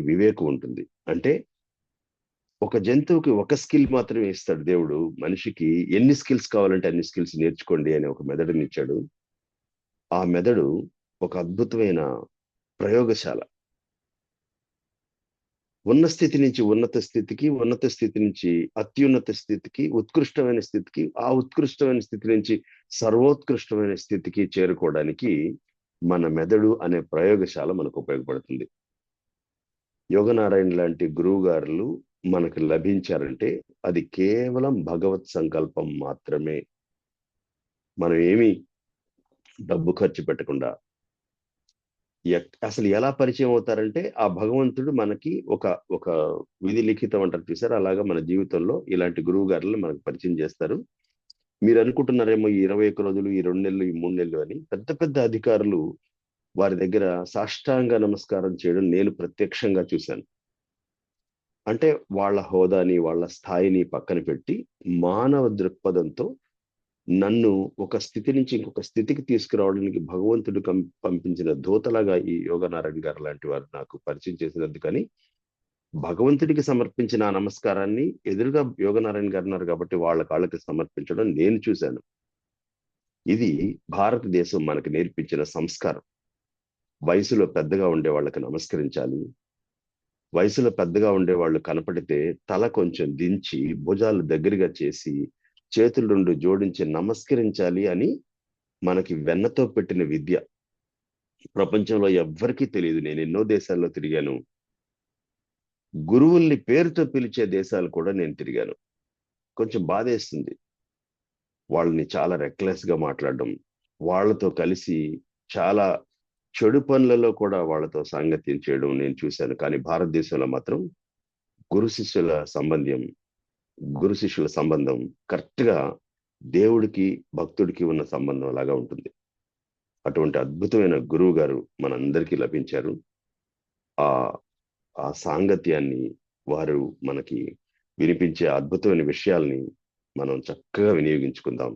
వివేకం ఉంటుంది. అంటే ఒక జంతువుకి ఒక స్కిల్ మాత్రమే ఇస్తాడు దేవుడు. మనిషికి ఎన్ని స్కిల్స్ కావాలంటే అన్ని స్కిల్స్ నేర్చుకోండి అని ఒక మెదడునిచ్చాడు. ఆ మెదడు ఒక అద్భుతమైన ప్రయోగశాల. ఉన్న స్థితి నుంచి ఉన్నత స్థితికి, ఉన్నత స్థితి నుంచి అత్యున్నత స్థితికి, ఉత్కృష్టమైన స్థితికి, ఆ ఉత్కృష్టమైన స్థితి నుంచి సర్వోత్కృష్టమైన స్థితికి చేరుకోవడానికి మన మెదడు అనే ప్రయోగశాల మనకు ఉపయోగపడుతుంది. యోగనారాయణ లాంటి గురువు గారులు మనకు లభించారంటే అది కేవలం భగవత్ సంకల్పం మాత్రమే. మనం ఏమి డబ్బు ఖర్చు పెట్టకుండా అసలు ఎలా పరిచయం అవుతారంటే ఆ భగవంతుడు మనకి ఒక ఒక విధి లిఖితం అంటారు చూసారు, అలాగా మన జీవితంలో ఇలాంటి గురువు గారులు మనకు పరిచయం చేస్తారు. మీరు అనుకుంటున్నారేమో ఈ 21 రోజులు, ఈ 2 నెలలు, ఈ 3 నెలలు అని. పెద్ద పెద్ద అధికారులు వారి దగ్గర సాష్టాంగ నమస్కారం చేయడం నేను ప్రత్యక్షంగా చూశాను. అంటే వాళ్ళ హోదాని, వాళ్ళ స్థాయిని పక్కన పెట్టి మానవ దృక్పథంతో నన్ను ఒక స్థితి నుంచి ఇంకొక స్థితికి తీసుకురావడానికి భగవంతుడు పంపించిన దూతలాగా ఈ యోగనారాయణ గారు లాంటి వారు నాకు పరిచయం చేసినందుకని భగవంతుడికి సమర్పించిన ఆ నమస్కారాన్ని ఎదురుగా యోగనారాయణ గారు ఉన్నారు కాబట్టి వాళ్ళ కాళ్ళకి సమర్పించడం నేను చూశాను. ఇది భారతదేశం మనకు నేర్పించిన సంస్కారం. వయసులో పెద్దగా ఉండే వాళ్ళకి నమస్కరించాలి. వయసులో పెద్దగా ఉండే వాళ్ళు కనపడితే తల కొంచెం దించి భుజాలు దగ్గరగా చేసి చేతులు 2 జోడించి నమస్కరించాలి అని మనకి వెన్నతో పెట్టిన విద్య. ప్రపంచంలో ఎవ్వరికీ తెలియదు. నేను ఎన్నో దేశాల్లో తిరిగాను. గురువుల్ని పేరుతో పిలిచే దేశాలు కూడా నేను తిరిగాను. కొంచెం బాధేస్తుంది. వాళ్ళని చాలా రెక్లెస్ గా మాట్లాడడం, వాళ్ళతో కలిసి చాలా చెడు పనులలో కూడా వాళ్ళతో సాంగత్యం చేయడం నేను చూశాను. కానీ భారతదేశంలో మాత్రం గురు శిష్యుల సంబంధం గురు శిష్యుల సంబంధం కరెక్ట్ గా దేవుడికి భక్తుడికి ఉన్న సంబంధం లాగా ఉంటుంది. అటువంటి అద్భుతమైన గురువు గారు మనందరికీ లభించారు. ఆ ఆ సాంగత్యాన్ని వారు మనకి వినిపించే అద్భుతమైన విషయాల్ని మనం చక్కగా వినియోగించుకుందాం.